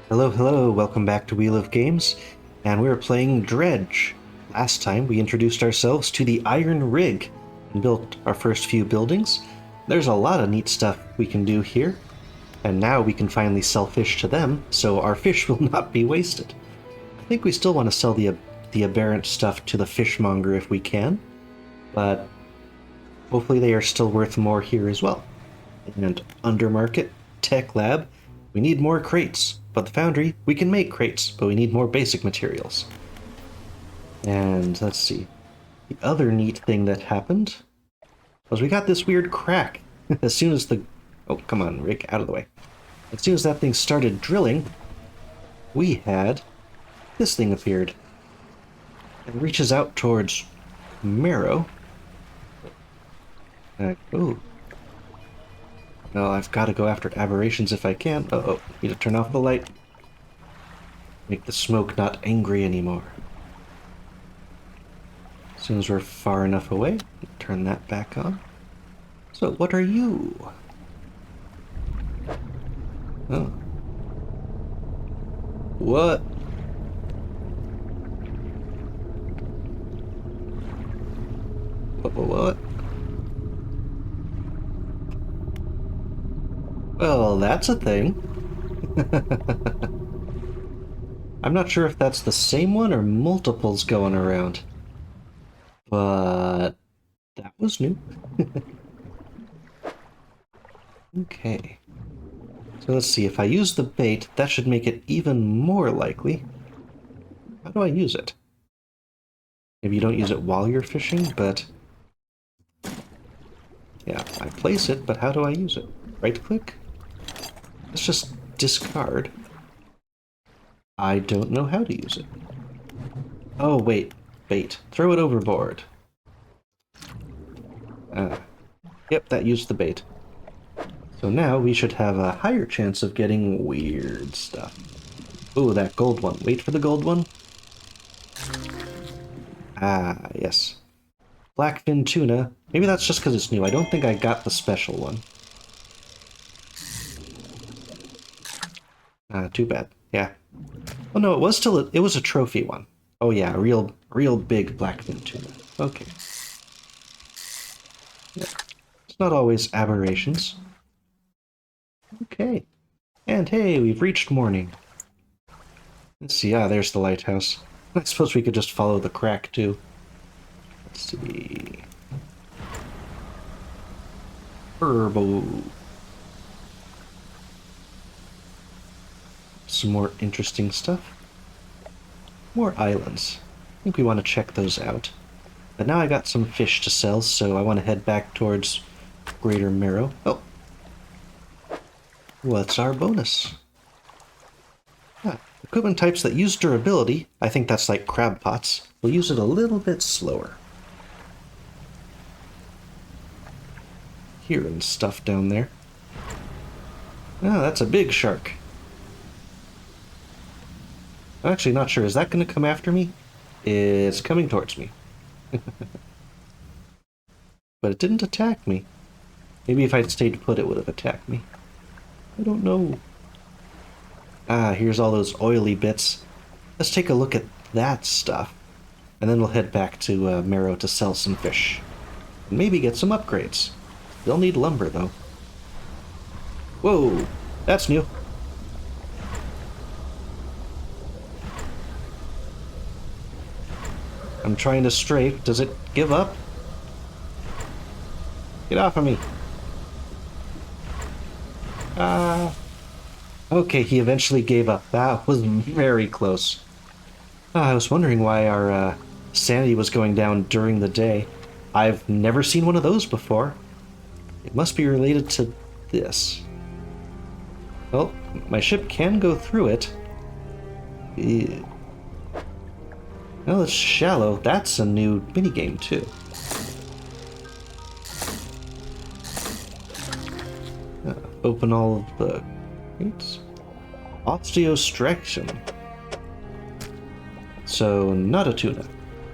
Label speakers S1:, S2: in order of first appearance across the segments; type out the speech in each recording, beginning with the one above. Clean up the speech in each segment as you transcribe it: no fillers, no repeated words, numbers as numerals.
S1: Hello, hello, welcome back to Wheel of Games, and we're playing Dredge. Last time we introduced ourselves to the Iron Rig and built our first few buildings. There's a lot of neat stuff we can do here, and now we can finally sell fish to them, so our fish will not be wasted. I think we still want to sell the aberrant stuff to the fishmonger if we can, but hopefully they are still worth more here as well. And Undermarket, Tech Lab, we need more crates. But the foundry, we can make crates, but we need more basic materials. And let's see. The other neat thing that happened was we got this weird crack. As soon as the... Oh, come on, Rick, out of the way. As soon as that thing started drilling, we had this thing appeared. It reaches out towards Marrow. Oh. No, I've got to go after aberrations if I can. Uh-oh, need to turn off the light. Make the smoke not angry anymore. As soon as we're far enough away, turn that back on. So, what are you? Oh. What? What? Well, that's a thing. I'm not sure if that's the same one or multiples going around. But that was new. Okay. So let's see, if I use the bait, that should make it even more likely. How do I use it? Maybe you don't use it while you're fishing, but... Yeah, I place it, but how do I use it? Right click? Let's just discard. I don't know how to use it. Oh, wait. Bait. Throw it overboard. Yep, that used the bait. So now we should have a higher chance of getting weird stuff. Oh, that gold one. Wait for the gold one. Ah, yes. Blackfin tuna. Maybe that's just because it's new. I don't think I got the special one. Too bad. Yeah. Oh no, it was still it was a trophy one. Oh yeah, real big blackfin tuna. Okay. Yeah. It's not always aberrations. Okay. And hey, we've reached morning. Let's see, there's the lighthouse. I suppose we could just follow the crack too. Let's see. Herbo. Some more interesting stuff. More islands. I think we want to check those out. But now I got some fish to sell, so I want to head back towards Greater Marrow. Oh. What's our bonus? Equipment types that use durability, I think that's like crab pots, we'll use it a little bit slower. Hearing stuff down there. Oh, that's a big shark. I'm actually not sure. Is that going to come after me? It's coming towards me. But it didn't attack me. Maybe if I'd stayed put, it would have attacked me. I don't know. Here's all those oily bits. Let's take a look at that stuff. And then we'll head back to Marrow to sell some fish. And maybe get some upgrades. They'll need lumber, though. Whoa! That's new. I'm trying to strafe. Does it give up? Get off of me. Okay, he eventually gave up. That was very close. I was wondering why our sanity was going down during the day. I've never seen one of those before. It must be related to this. Well, my ship can go through it. Well, it's shallow. That's a new minigame, too. Open all of the crates. Osteostraction. So, not a tuna.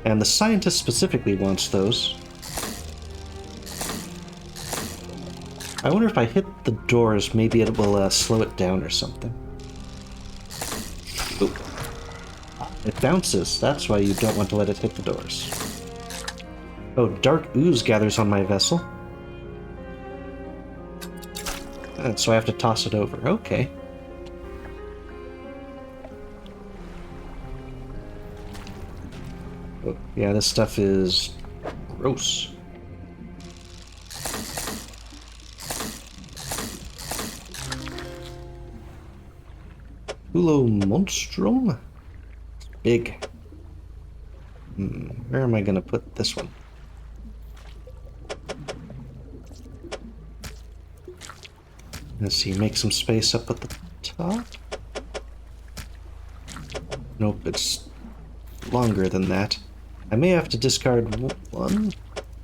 S1: And the scientist specifically wants those. I wonder if I hit the doors, maybe it will slow it down or something. Oop. It bounces. That's why you don't want to let it hit the doors. Oh, dark ooze gathers on my vessel. So I have to toss it over. Okay. Oh, yeah, this stuff is gross. Hulo Monstrum? Big. Where am I gonna put this one? Let's see, make some space up at the top. Nope, it's longer than that. I may have to discard one.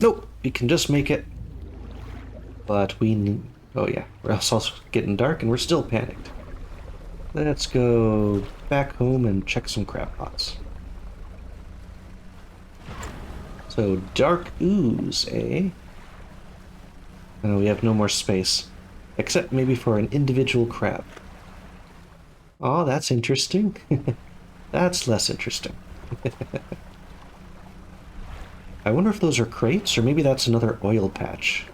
S1: Nope, we can just make it. But we need... Oh yeah, we're also getting dark and we're still panicked. Let's go back home and check some crab pots. So, dark ooze, eh? Oh, we have no more space. Except maybe for an individual crab. Oh, that's interesting. That's less interesting. I wonder if those are crates, or maybe that's another oil patch.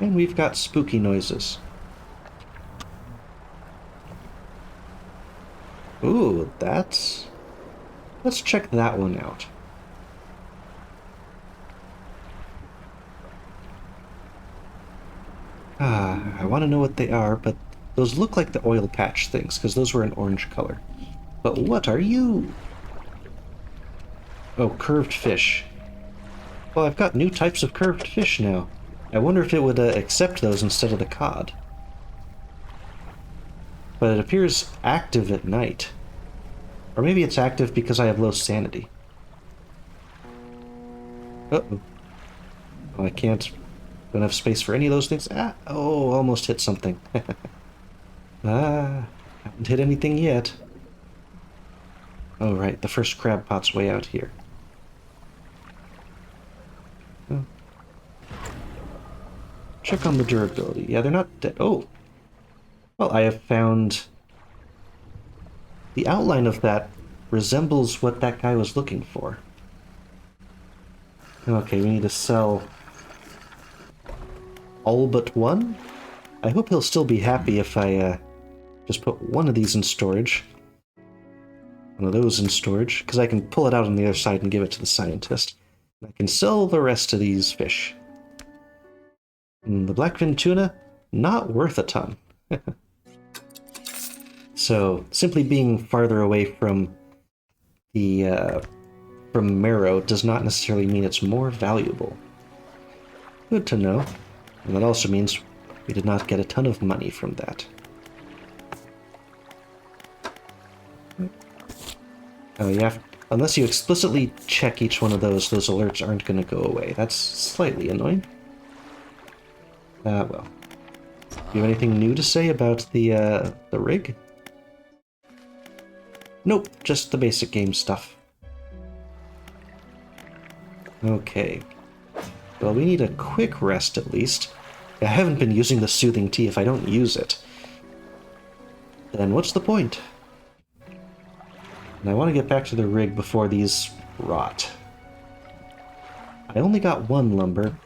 S1: And we've got spooky noises. Ooh, that's... Let's check that one out. I want to know what they are, but those look like the oil patch things, because those were an orange color. But what are you? Oh, curved fish. Well, I've got new types of curved fish now. I wonder if it would accept those instead of the cod. But it appears active at night. Or maybe it's active because I have low sanity. Uh-oh. Oh, I can't... Don't have space for any of those things. Ah! Oh, almost hit something. Haven't hit anything yet. Oh, right, the first crab pot's way out here. Oh. Check on the durability. Yeah, they're not dead. Oh! Well, I have found... The outline of that resembles what that guy was looking for. Okay, we need to sell all but one? I hope he'll still be happy if I just put one of these in storage. One of those in storage, because I can pull it out on the other side and give it to the scientist. I can sell the rest of these fish. The blackfin tuna, not worth a ton. So, simply being farther away from the from Marrow does not necessarily mean it's more valuable. Good to know. And that also means we did not get a ton of money from that. Oh, you have... Unless you explicitly check each one of those alerts aren't going to go away. That's slightly annoying. Well. Do you have anything new to say about the rig? Nope, just the basic game stuff. Okay. Well, we need a quick rest at least. I haven't been using the soothing tea. If I don't use it, then what's the point? And I want to get back to the rig before these rot. I only got one lumber,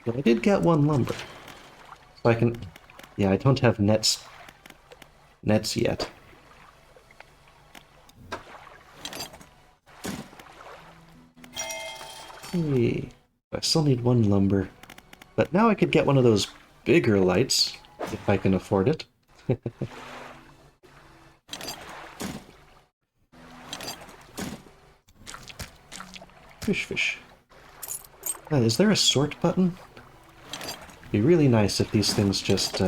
S1: but I did get one lumber. So I can... Yeah, I don't have nets yet. Hey, I still need one lumber. But now I could get one of those bigger lights, if I can afford it. Fish. Is there a sort button? It'd be really nice if these things just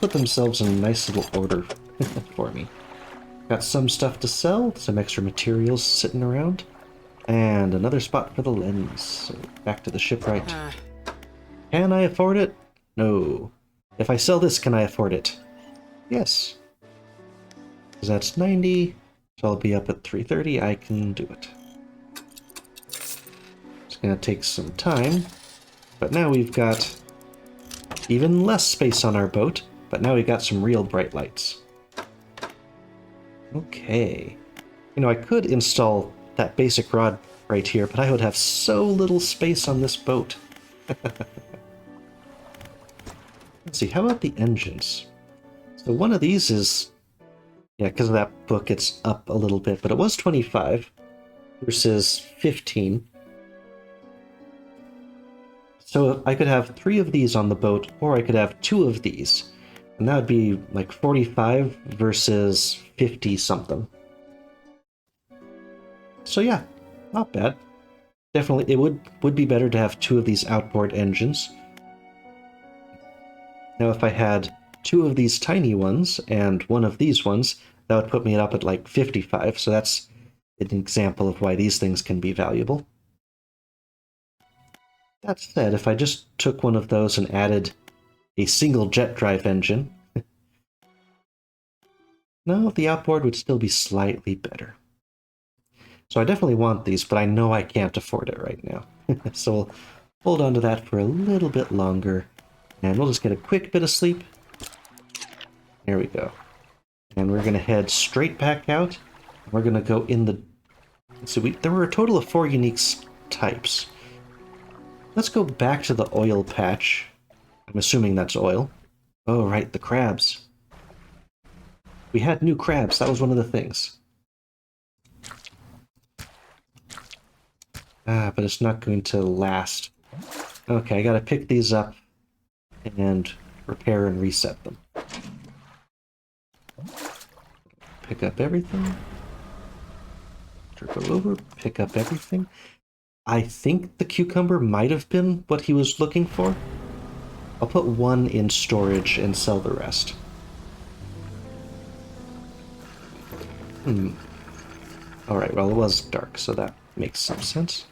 S1: put themselves in a nice little order for me. Got some stuff to sell, some extra materials sitting around, and another spot for the lens. So back to the shipwright. Can I afford it? No. If I sell this, can I afford it? Yes. Because that's 90, so I'll be up at 330. I can do it. It's going to take some time, but now we've got even less space on our boat, but now we've got some real bright lights. Okay. You know, I could install that basic rod right here, but I would have so little space on this boat. Let's see, how about the engines? So one of these is... Yeah, because of that book, it's up a little bit, but it was 25 versus 15. So I could have 3 of these on the boat, or I could have 2 of these. And that would be like 45 versus 50-something. So yeah, not bad. Definitely, it would be better to have 2 of these outboard engines. Now if I had 2 of these tiny ones and 1 of these ones, that would put me up at like 55, so that's an example of why these things can be valuable. That said, if I just took one of those and added a single jet drive engine, no, the outboard would still be slightly better. So I definitely want these, but I know I can't afford it right now. So we'll hold on to that for a little bit longer, and we'll just get a quick bit of sleep. There we go. And we're going to head straight back out. We're going to go in the... So there were a total of 4 unique types. Let's go back to the oil patch. I'm assuming that's oil. Oh, right, the crabs. We had new crabs. That was one of the things. Ah, but it's not going to last. Okay, I gotta pick these up and repair and reset them. Pick up everything. Go over, pick up everything. I think the cucumber might have been what he was looking for. I'll put 1 in storage and sell the rest. Alright, well, it was dark, so that makes some sense.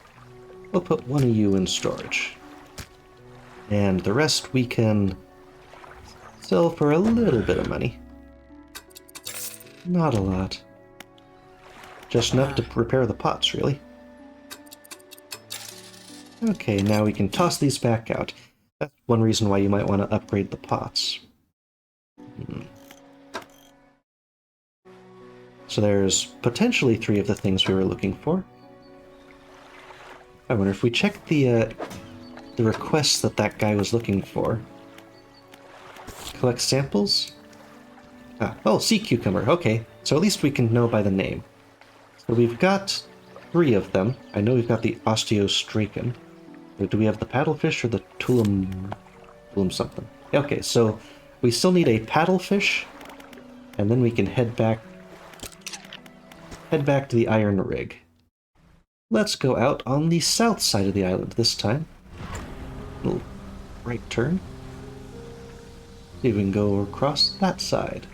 S1: We'll put 1 of you in storage. And the rest we can sell for a little bit of money. Not a lot. Just enough to repair the pots, really. Okay, now we can toss these back out. That's one reason why you might want to upgrade the pots. So there's potentially 3 of the things we were looking for. I wonder if we check the requests that guy was looking for. Collect samples? Oh, sea cucumber. Okay, so at least we can know by the name. So we've got 3 of them. I know we've got the osteostracan. Do we have the paddlefish or the tulum something? Okay, so we still need a paddlefish, and then we can head back to the iron rig. Let's go out on the south side of the island this time. Little right turn. See if we can go across that side.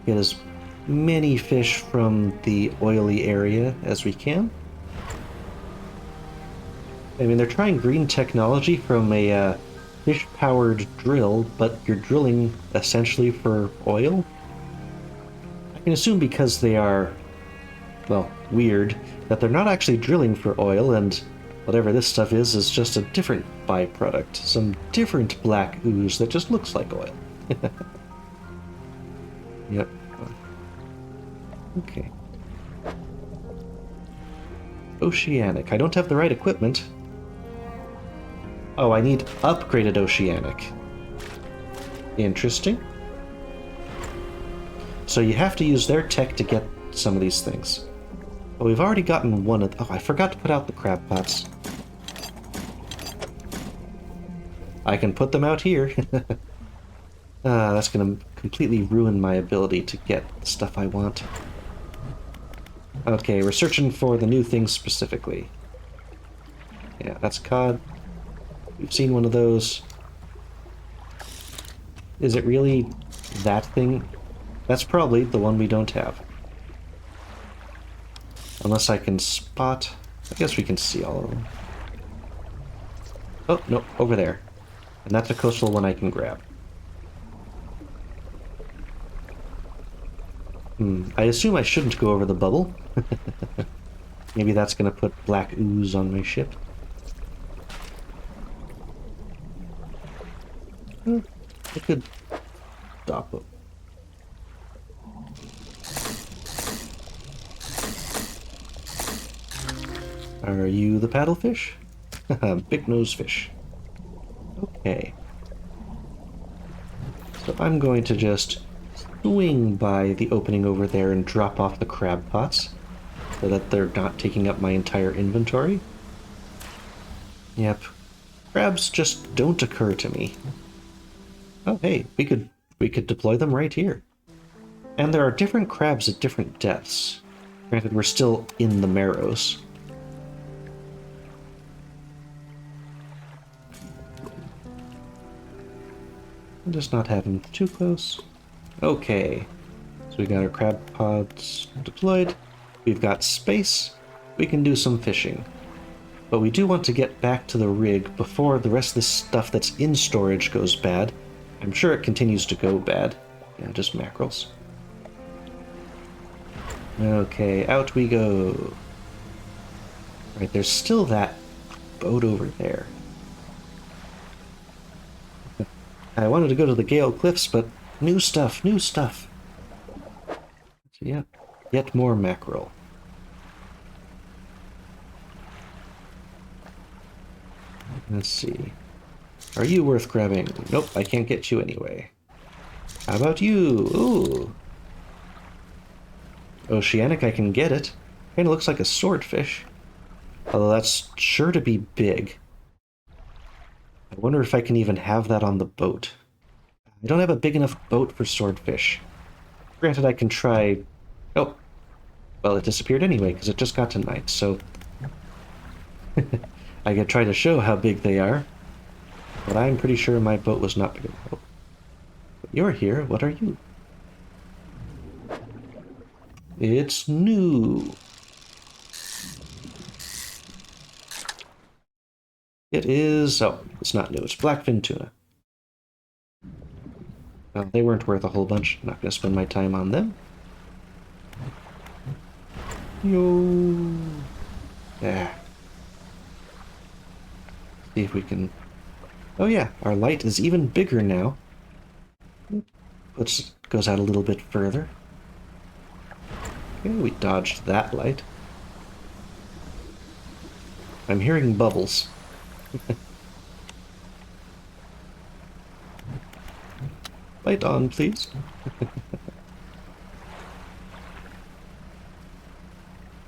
S1: Get as many fish from the oily area as we can. I mean, they're trying green technology from a fish-powered drill, but you're drilling essentially for oil. I can assume because they are, well, weird, that they're not actually drilling for oil, and whatever this stuff is just a different byproduct. Some different black ooze that just looks like oil. Yep. Okay. Oceanic. I don't have the right equipment. Oh, I need upgraded oceanic. Interesting. So you have to use their tech to get some of these things. But we've already gotten one of... Oh, I forgot to put out the crab pots. I can put them out here. That's going to completely ruin my ability to get the stuff I want. Okay, we're searching for the new things specifically. Yeah, that's cod. We've seen one of those. Is it really that thing? That's probably the one we don't have. Unless I can spot... I guess we can see all of them. Oh, no, over there. And that's a coastal one I can grab. I assume I shouldn't go over the bubble. Maybe that's going to put black ooze on my ship. I could stop Are you the paddlefish? Big nose fish. Okay. So I'm going to just swing by the opening over there and drop off the crab pots so that they're not taking up my entire inventory. Yep. Crabs just don't occur to me. Oh, hey, we could deploy them right here. And there are different crabs at different depths. Granted, we're still in the Marrows. I'm just not having too close. Okay. So we got our crab pods deployed. We've got space. We can do some fishing. But we do want to get back to the rig before the rest of this stuff that's in storage goes bad. I'm sure it continues to go bad. Yeah, just mackerels. Okay, out we go. Right, there's still that boat over there. I wanted to go to the Gale Cliffs, but new stuff, new stuff. So yeah, yet more mackerel. Let's see. Are you worth grabbing? Nope, I can't get you anyway. How about you? Ooh. Oceanic, I can get it. Kinda looks like a swordfish. Although that's sure to be big. I wonder if I can even have that on the boat. I don't have a big enough boat for swordfish. Granted, I can try... Oh. Well, it disappeared anyway, because it just got to night, so... I could try to show how big they are. But I'm pretty sure my boat was not big enough. Oh. You're here. What are you? It's new. It is... Oh, it's not new. It's blackfin tuna. Well, they weren't worth a whole bunch. I'm not going to spend my time on them. Yo. Yeah. See if we can... Oh yeah, our light is even bigger now. Goes out a little bit further. Okay, we dodged that light. I'm hearing bubbles. Light on, please.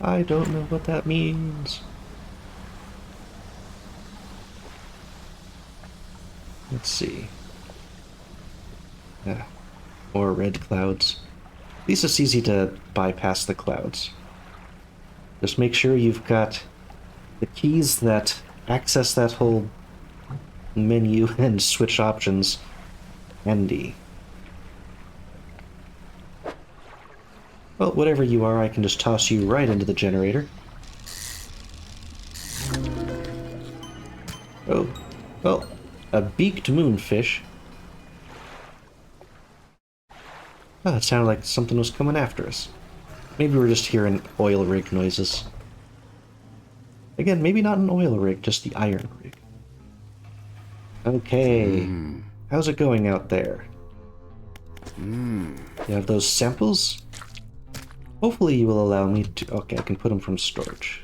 S1: I don't know what that means. Let's see. More red clouds. At least it's easy to bypass the clouds. Just make sure you've got the keys that access that whole menu and switch options handy. Well, whatever you are, I can just toss you right into the generator. Oh, well, a beaked moonfish. Oh, it sounded like something was coming after us. Maybe we're just hearing oil rig noises. Again, maybe not an oil rig, just the iron rig. Okay. How's it going out there? You have those samples? Hopefully you will allow me to... Okay, I can put them from storage.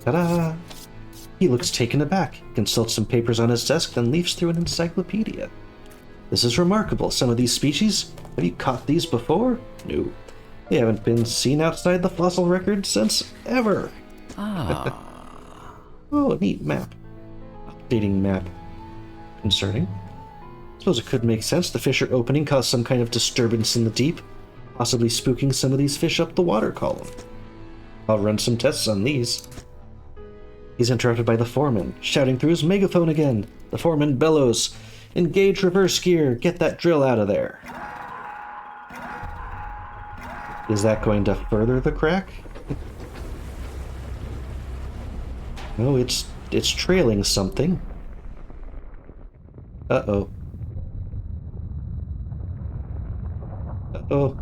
S1: Ta-da! He looks taken aback, consults some papers on his desk, then leafs through an encyclopedia. This is remarkable. Some of these species... Have you caught these before? No. They haven't been seen outside the fossil record since ever. Ah. Oh, a neat map. Updating map. Concerning. Suppose it could make sense. The fissure opening caused some kind of disturbance in the deep, possibly spooking some of these fish up the water column. I'll run some tests on these. He's interrupted by the foreman, shouting through his megaphone again. The foreman bellows, "Engage reverse gear, get that drill out of there." Is that going to further the crack? No, it's trailing something. Uh-oh. Uh-oh.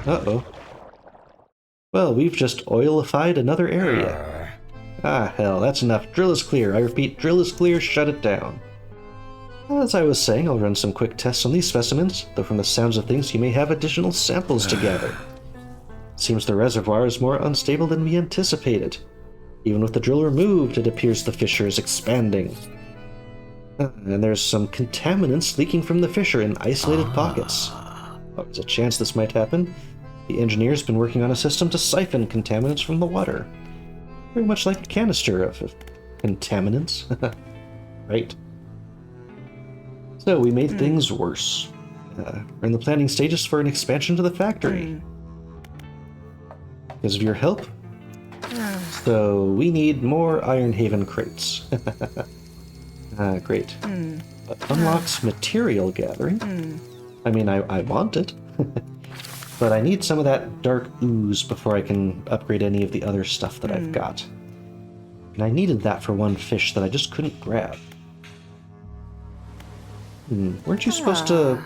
S1: Uh-oh. Well, we've just oilified another area. Ah, hell, that's enough. Drill is clear. I repeat, drill is clear, shut it down. As I was saying, I'll run some quick tests on these specimens, though from the sounds of things you may have additional samples to gather. Seems the reservoir is more unstable than we anticipated. Even with the drill removed, it appears the fissure is expanding. And there's some contaminants leaking from the fissure in isolated pockets. Oh, there's a chance this might happen. The engineer's been working on a system to siphon contaminants from the water. Very much like a canister of contaminants. Right. So we made things worse. We're in the planning stages for an expansion to the factory. Because of your help. So we need more Ironhaven crates. Great. Unlocks material gathering. I mean, I want it. But I need some of that dark ooze before I can upgrade any of the other stuff that I've got. And I needed that for one fish that I just couldn't grab. Weren't you supposed to...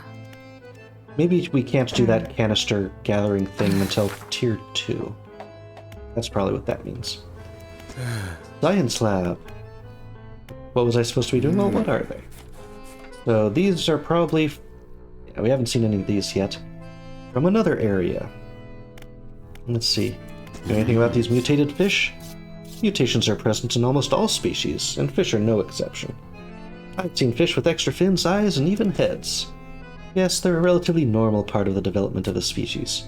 S1: Maybe we can't do that canister gathering thing until tier 2. That's probably what that means. Science lab. What was I supposed to be doing? Well, what are they? So these are probably... Yeah, we haven't seen any of these yet. From another area. Let's see. Know anything about these mutated fish? Mutations are present in almost all species, and fish are no exception. I've seen fish with extra fins, eyes, and even heads. Yes, they're a relatively normal part of the development of a species.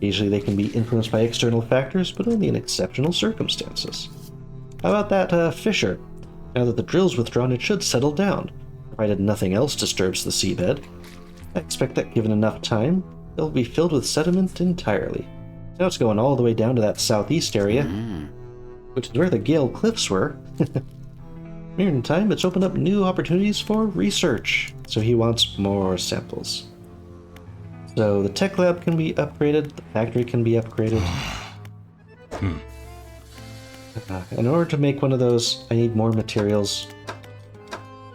S1: Usually they can be influenced by external factors, but only in exceptional circumstances. How about that fissure? Now that the drill's withdrawn, it should settle down, provided nothing else disturbs the seabed. I expect that given enough time, it'll be filled with sediment entirely. Now it's going all the way down to that southeast area, which is where the Gale Cliffs were. In time, it's opened up new opportunities for research, so he wants more samples. So the tech lab can be upgraded, the factory can be upgraded. In order to make one of those, I need more materials.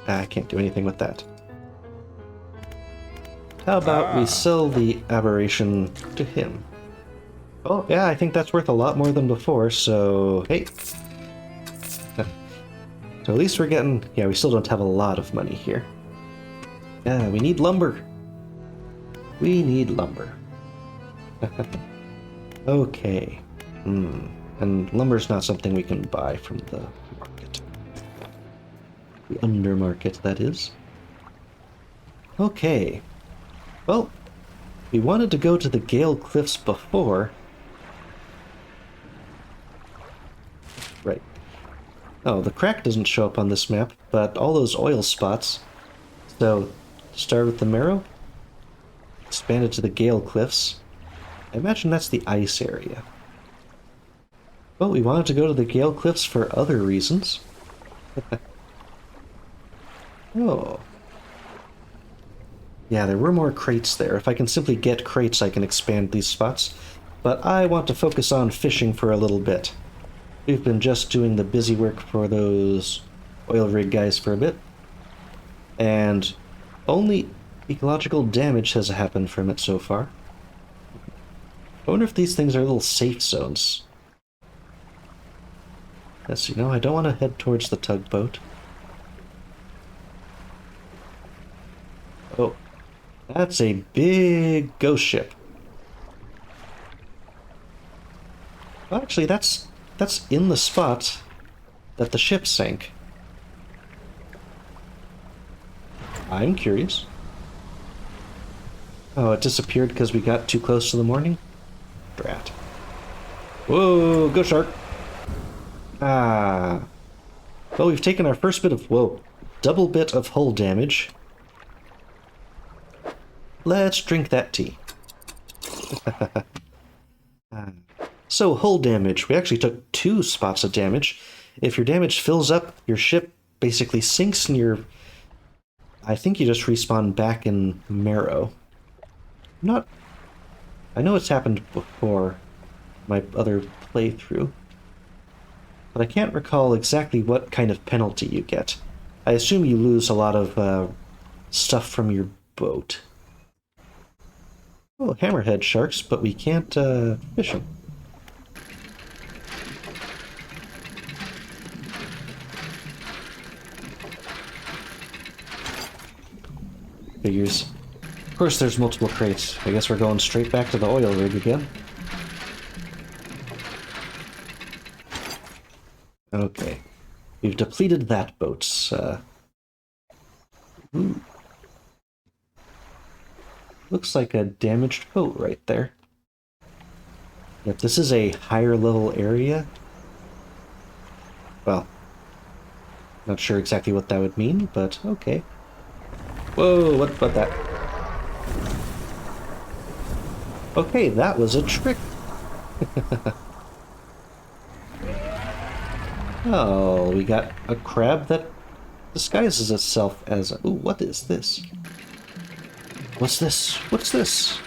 S1: I can't do anything with that. How about we sell the aberration to him? Oh, yeah, I think that's worth a lot more than before, so hey. So at least we're getting... Yeah, we still don't have a lot of money here. Yeah, we need lumber. We need lumber. Okay. And lumber's not something we can buy from the market. The undermarket, that is. Okay. Well, we wanted to go to the Gale Cliffs before. Right. Oh, the crack doesn't show up on this map, but all those oil spots. So, start with the Marrow, expanded to the Gale Cliffs. I imagine that's the ice area. Well, we wanted to go to the Gale Cliffs for other reasons. Oh. Yeah, there were more crates there. If I can simply get crates, I can expand these spots. But I want to focus on fishing for a little bit. We've been just doing the busy work for those oil rig guys for a bit. And only ecological damage has happened from it so far. I wonder if these things are little safe zones. Yes, you know, I don't want to head towards the tugboat. Oh, that's a big ghost ship. Well, actually, that's in the spot that the ship sank. I'm curious. Oh, it disappeared because we got too close to the morning? Drat. Whoa, go shark! Ah. Well, we've taken our first bit of, double bit of hull damage. Let's drink that tea. So, hull damage. We actually took 2 spots of damage. If your damage fills up, your ship basically sinks and I think you just respawn back in Marrow. I know it's happened before my other playthrough, but I can't recall exactly what kind of penalty you get. I assume you lose a lot of stuff from your boat. Oh, hammerhead sharks, but we can't fish them. figures. Of course there's multiple crates. I guess we're going straight back to the oil rig again. Okay. We've depleted that boat. Looks like a damaged boat right there. If this is a higher level area, well, not sure exactly what that would mean, but okay. Whoa, what about that? Okay, that was a trick. Oh, we got a crab that disguises itself as a... Ooh, what is this? What's this? What's this?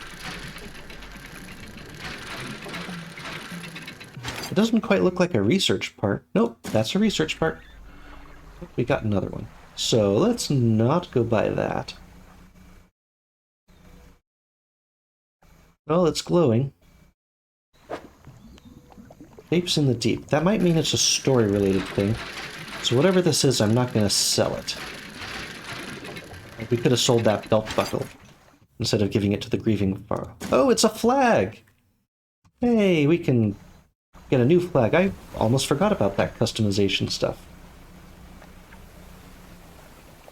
S1: It doesn't quite look like a research part. Nope, that's a research part. We got another one. So let's not go by that. Well, it's glowing. Vapes in the deep. That might mean it's a story-related thing. So whatever this is, I'm not going to sell it. We could have sold that belt buckle instead of giving it to the grieving pharaoh. Oh, it's a flag! Hey, we can get a new flag. I almost forgot about that customization stuff.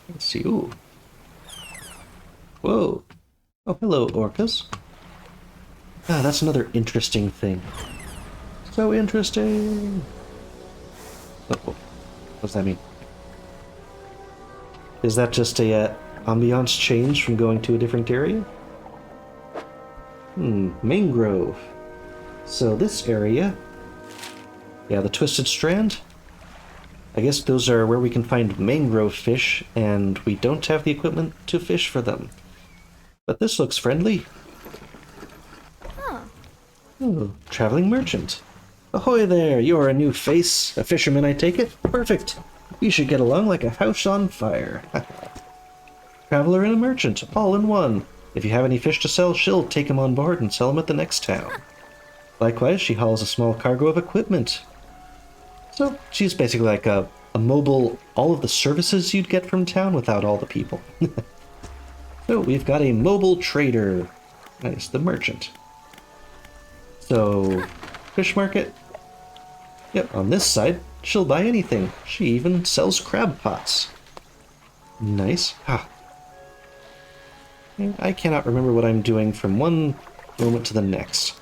S1: Let's see. Ooh. Whoa. Oh, hello, orcas. Ah, that's another interesting thing. So interesting! Oh, what's that mean? Is that just a ambiance change from going to a different area? Mangrove. So this area... Yeah, the Twisted Strand. I guess those are where we can find mangrove fish, and we don't have the equipment to fish for them. But this looks friendly. Huh. Oh, traveling merchant. Ahoy there, you're a new face. A fisherman, I take it? Perfect. We should get along like a house on fire. Traveler and a merchant, all in one. If you have any fish to sell, she'll take them on board and sell them at the next town. Likewise, she hauls a small cargo of equipment. So, she's basically like a mobile, all of the services you'd get from town without all the people. So, we've got a mobile trader. Nice, the merchant. So, fish market. Yep, on this side, she'll buy anything. She even sells crab pots. Nice. Ah. I cannot remember what I'm doing from one moment to the next.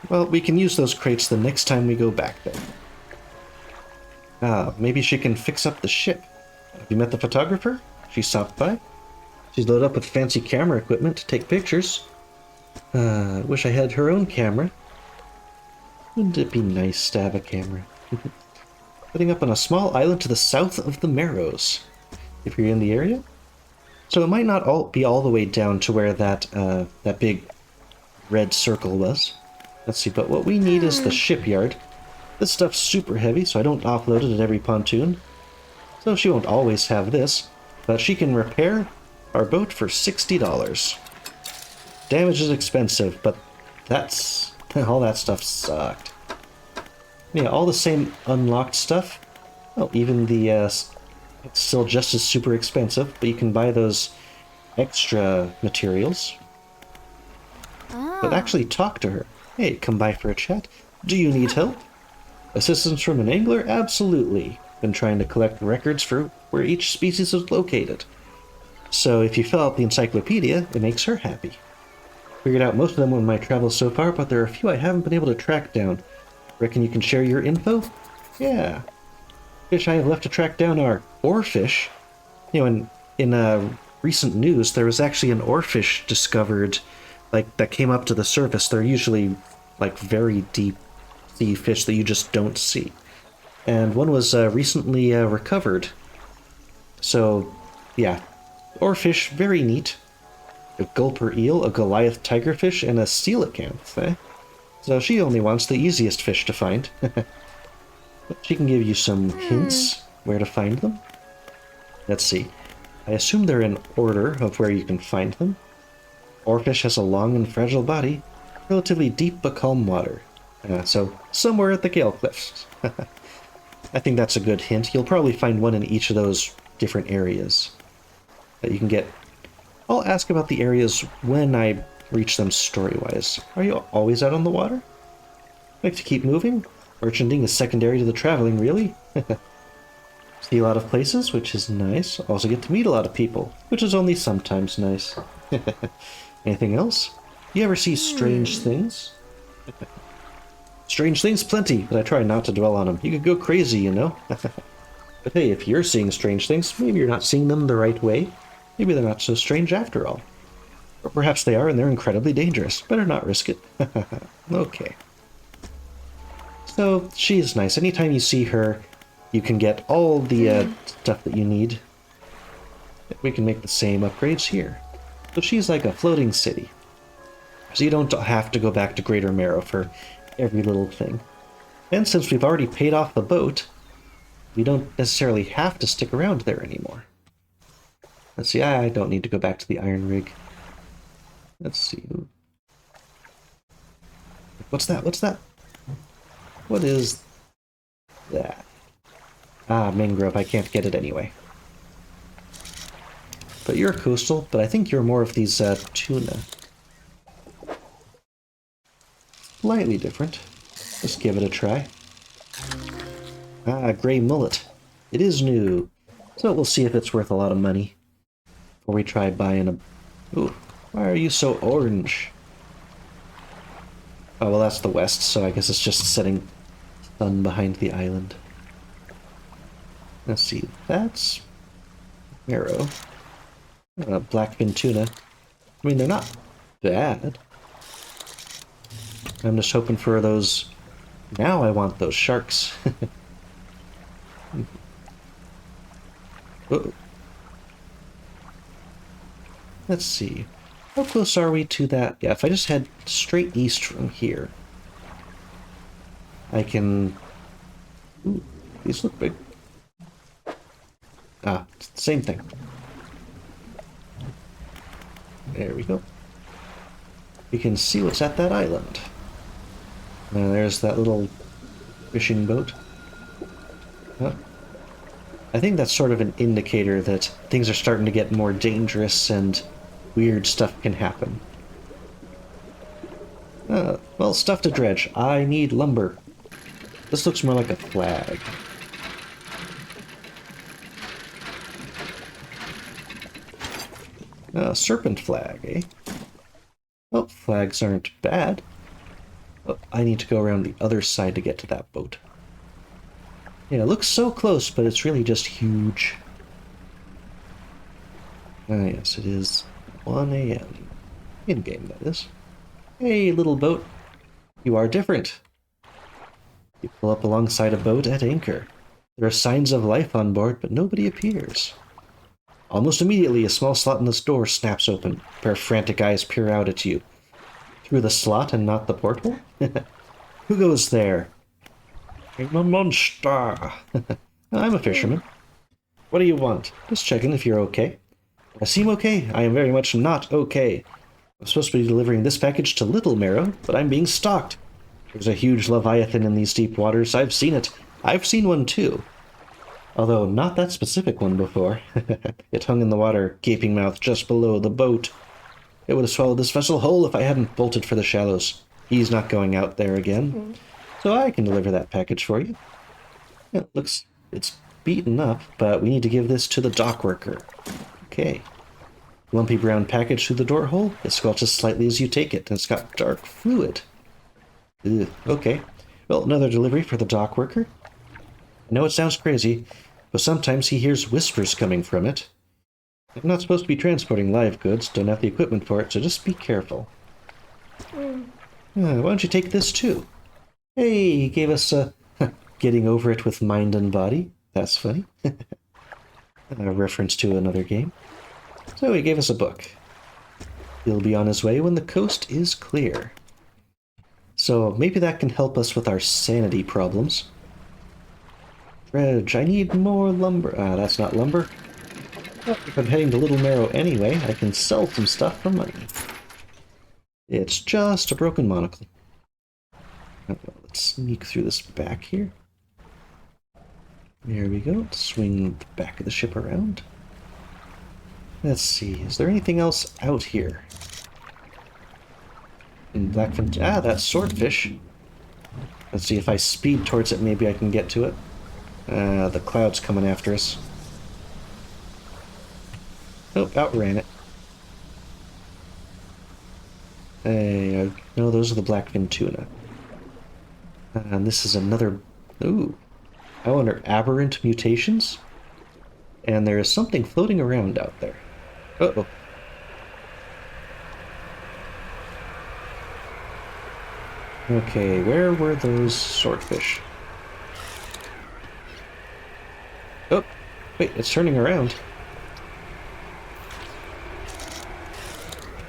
S1: Well, we can use those crates the next time we go back there. Ah, maybe she can fix up the ship. Have you met the photographer? She stopped by. She's loaded up with fancy camera equipment to take pictures. I wish I had her own camera. Wouldn't it be nice to have a camera? Putting up on a small island to the south of the Marrows, if you're in the area. So it might not be all the way down to where that that big red circle was. Let's see, but what we need is the shipyard. This stuff's super heavy, so I don't offload it at every pontoon. So she won't always have this, but she can repair our boat for $60. Damage is expensive, but that's... all that stuff sucked. Yeah, all the same unlocked stuff. Oh, even the... it's still just as super expensive, but you can buy those extra materials. But actually talk to her. Hey, come by for a chat. Do you need help? Assistance from an angler? Absolutely. Been trying to collect records for where each species is located. So if you fill out the encyclopedia, it makes her happy. Figured out most of them on my travels so far, but there are a few I haven't been able to track down. Reckon you can share your info? Yeah. Fish I have left to track down are oarfish. You know, in recent news, there was actually an oarfish discovered, like, that came up to the surface. They're usually, like, very deep sea fish that you just don't see. And one was recently recovered. So, yeah. Oarfish, very neat. A gulper eel, a Goliath tigerfish, and a coelacanth, eh? So she only wants the easiest fish to find. But she can give you some hints where to find them. Let's see. I assume they're in order of where you can find them. Oarfish has a long and fragile body, relatively deep but calm water. So somewhere at the Gale Cliffs. I think that's a good hint. You'll probably find one in each of those different areas that you can get I'll ask about the areas when I reach them story-wise. Are you always out on the water? Like to keep moving? Merchanting is secondary to the traveling, really? See a lot of places, which is nice. Also get to meet a lot of people, which is only sometimes nice. Anything else? You ever see strange things? Strange things plenty, but I try not to dwell on them. You could go crazy, you know? But hey, if you're seeing strange things, maybe you're not seeing them the right way. Maybe they're not so strange after all. Or perhaps they are and they're incredibly dangerous. Better not risk it. Okay. So, she's nice. Anytime you see her, you can get all the stuff that you need. We can make the same upgrades here. So she's like a floating city. So you don't have to go back to Greater Marrow for every little thing. And since we've already paid off the boat, we don't necessarily have to stick around there anymore. Let's see, I don't need to go back to the iron rig. Let's see. What's that? What's that? What is that? Ah, mangrove. I can't get it anyway. But you're coastal, but I think you're more of these tuna. Slightly different. Let's give it a try. Ah, gray mullet. It is new. So we'll see if it's worth a lot of money. Before we try buying a... Ooh, why are you so orange? Oh, well that's the west, so I guess it's just setting sun behind the island. Let's see, that's... Marrow. Blackfin tuna. I mean, they're not bad. I'm just hoping for those... Now I want those sharks. Uh-oh. Let's see. How close are we to that? Yeah, if I just head straight east from here, I can... Ooh, these look big. Ah, it's the same thing. There we go. We can see what's at that island. There's that little fishing boat. Huh. I think that's sort of an indicator that things are starting to get more dangerous and weird stuff can happen. Well, stuff to dredge. I need lumber. This looks more like a flag. Serpent flag, eh? Oh, flags aren't bad. Oh, I need to go around the other side to get to that boat. Yeah, it looks so close, but it's really just huge. Ah, yes, it is 1 a.m. In-game, that is. Hey, little boat. You are different. You pull up alongside a boat at anchor. There are signs of life on board, but nobody appears. Almost immediately, a small slot in this door snaps open. A pair of frantic eyes peer out at you. Through the slot and not the porthole? Who goes there? I'm a monster. I'm a fisherman. What do you want? Just checking if you're okay. I seem okay. I am very much not okay. I'm supposed to be delivering this package to Little Marrow, but I'm being stalked. There's a huge leviathan in these deep waters. I've seen it. I've seen one too. Although not that specific one before. It hung in the water, gaping mouth just below the boat. It would have swallowed this vessel whole if I hadn't bolted for the shallows. He's not going out there again. So I can deliver that package for you. It looks... it's beaten up, but we need to give this to the dock worker. Okay. Lumpy brown package through the door hole. It squelches slightly as you take it, and it's got dark fluid. Ugh, okay. Well, another delivery for the dock worker. I know it sounds crazy, but sometimes he hears whispers coming from it. I'm not supposed to be transporting live goods, don't have the equipment for it, so just be careful. Why don't you take this too? Hey, he gave us getting over it with mind and body. That's funny. A reference to another game. So he gave us a book. He'll be on his way when the coast is clear. So maybe that can help us with our sanity problems. Dredge, I need more lumber. That's not lumber. Well, if I'm heading to Little Marrow anyway, I can sell some stuff for money. It's just a broken monocle. Let's sneak through this back here. There we go. Swing the back of the ship around. Let's see, is there anything else out here? Blackfin... Ah, that's swordfish. Let's see, if I speed towards it, maybe I can get to it. The cloud's coming after us. Nope, outran it. Hey, no, those are the blackfin tuna. And this is another... Ooh. Oh, under aberrant mutations? And there is something floating around out there. Uh-oh. Okay, where were those swordfish? Oh, wait, it's turning around.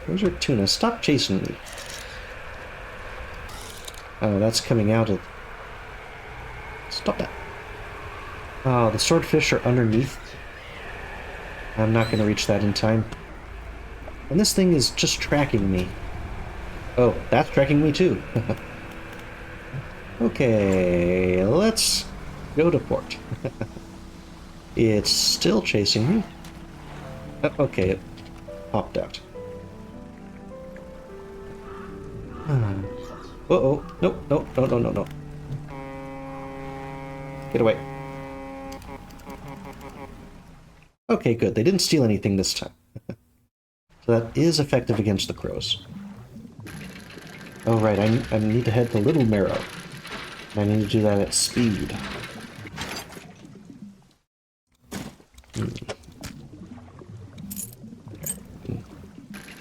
S1: Those are tuna. Stop chasing me. Oh, that's coming out of... Stop that. Oh, the swordfish are underneath. I'm not going to reach that in time. And this thing is just tracking me. Oh, that's tracking me too. Okay, let's go to port. It's still chasing me. Okay, it popped out. Uh-oh. Nope, nope, no, no, no, no. Get away. Okay, good. They didn't steal anything this time. So that is effective against the crows. Oh, right. I need to head to Little Marrow. I need to do that at speed.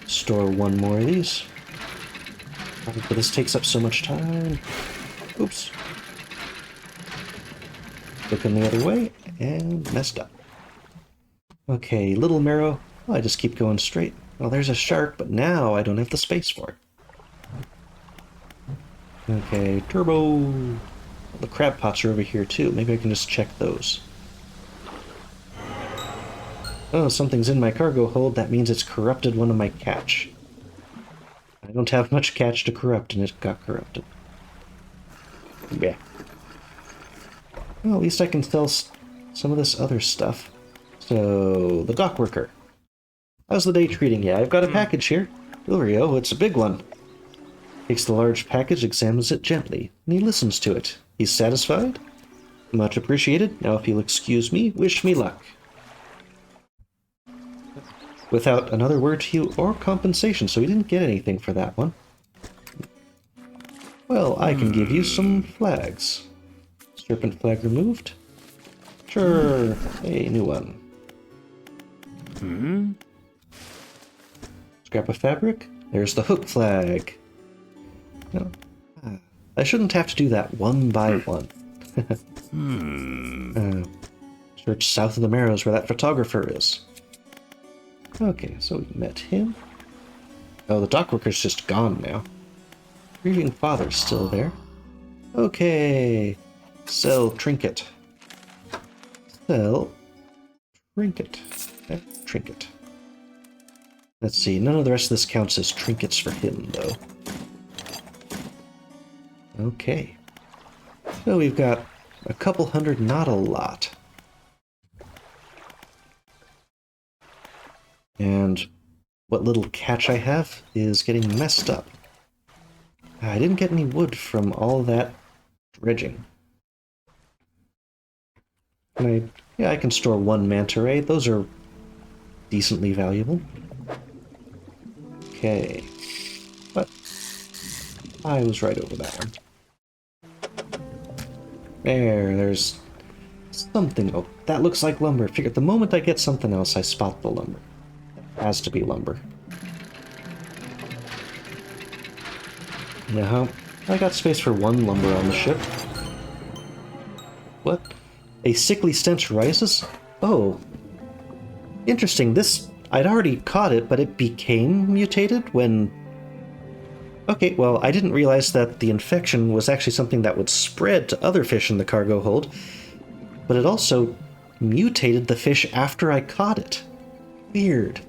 S1: Store one more of these. But this takes up so much time. Oops. Looking the other way, and messed up. Okay, Little Marrow. Well, I just keep going straight. Well, there's a shark, but now I don't have the space for it. Okay, turbo. Well, the crab pots are over here too. Maybe I can just check those. Oh, something's in my cargo hold. That means it's corrupted one of my catch. I don't have much catch to corrupt, and it got corrupted. Yeah. Well, at least I can sell some of this other stuff. So, the dock worker. How's the day treating you? I've got a package here. Delivery, oh, it's a big one. Takes the large package, examines it gently, and he listens to it. He's satisfied? Much appreciated. Now, if you'll excuse me, wish me luck. Without another word to you or compensation, so he didn't get anything for that one. Well, I can give you some flags. Serpent flag removed? Sure, a new one. Scrap of fabric? There's the hook flag. No. I shouldn't have to do that one by one. Search south of the Marrows where that photographer is. Okay, so we met him. Oh, the dockworker's just gone now. Grieving father's still there. Okay. Sell trinket. Sell trinket. Trinket. Let's see, none of the rest of this counts as trinkets for him, though. Okay. So we've got a couple hundred, not a lot. And what little catch I have is getting messed up. I didn't get any wood from all that dredging. And I can store one manta ray. Those are decently valuable. Okay. But I was right over that one. There's something. Oh, that looks like lumber. Figure the moment I get something else, I spot the lumber. It has to be lumber. Now, I got space for one lumber on the ship. What? A sickly stench rises? Oh. Interesting. This, I'd already caught it, but it became mutated when... Okay, well, I didn't realize that the infection was actually something that would spread to other fish in the cargo hold, but it also mutated the fish after I caught it. Weird.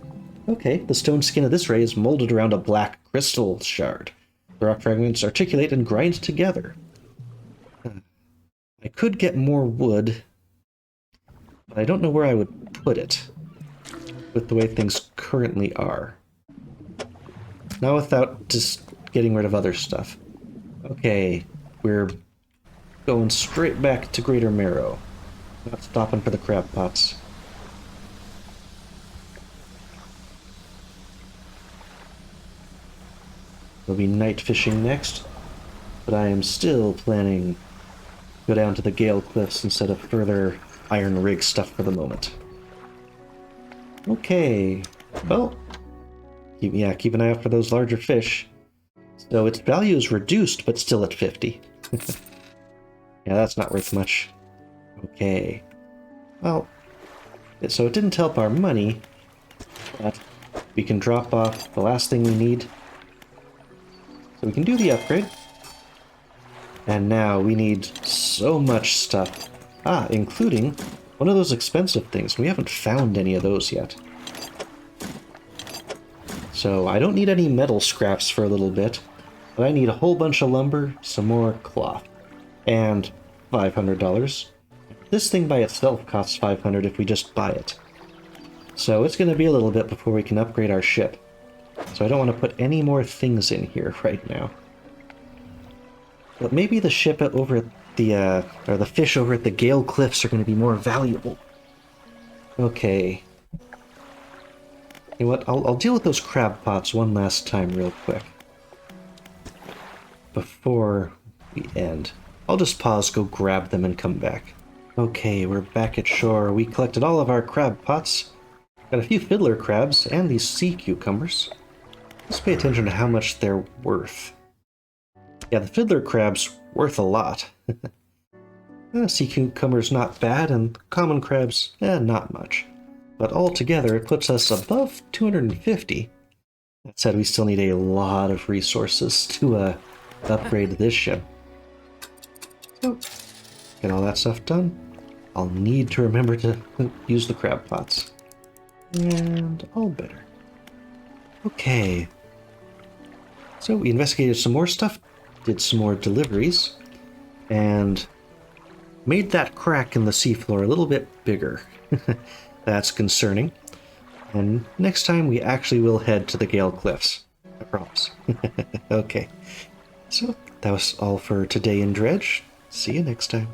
S1: Okay, the stone skin of this ray is molded around a black crystal shard. The rock fragments articulate and grind together. I could get more wood, but I don't know where I would put it. with the way things currently are. Not without just getting rid of other stuff. Okay, we're going straight back to Greater Marrow. Not stopping for the crab pots. We'll be night fishing next, but I am still planning to go down to the Gale Cliffs instead of further Iron Rig stuff for the moment. Okay, well, keep an eye out for those larger fish. So its value is reduced, but still at 50. Yeah, that's not worth much. Okay. Well, so it didn't help our money, but we can drop off the last thing we need. So we can do the upgrade. And now we need so much stuff. Including one of those expensive things. We haven't found any of those yet. So I don't need any metal scraps for a little bit, but I need a whole bunch of lumber, some more cloth, and $500. This thing by itself costs $500 if we just buy it. So it's going to be a little bit before we can upgrade our ship. So I don't want to put any more things in here right now. But maybe the ship over at the, or the fish over at the Gale Cliffs are going to be more valuable. Okay. You know what, I'll deal with those crab pots one last time real quick. Before we end. I'll just pause, go grab them, and come back. Okay, we're back at shore. We collected all of our crab pots. Got a few fiddler crabs and these sea cucumbers. Let's pay attention to how much they're worth. Yeah, the fiddler crab's worth a lot. Sea cucumber's not bad, and common crabs, not much. But altogether, it puts us above 250. That said, we still need a lot of resources to upgrade this ship. So, get all that stuff done. I'll need to remember to use the crab pots. And all better. Okay. So we investigated some more stuff, did some more deliveries, and made that crack in the seafloor a little bit bigger. That's concerning. And next time we actually will head to the Gale Cliffs. I promise. Okay. So that was all for today in Dredge. See you next time.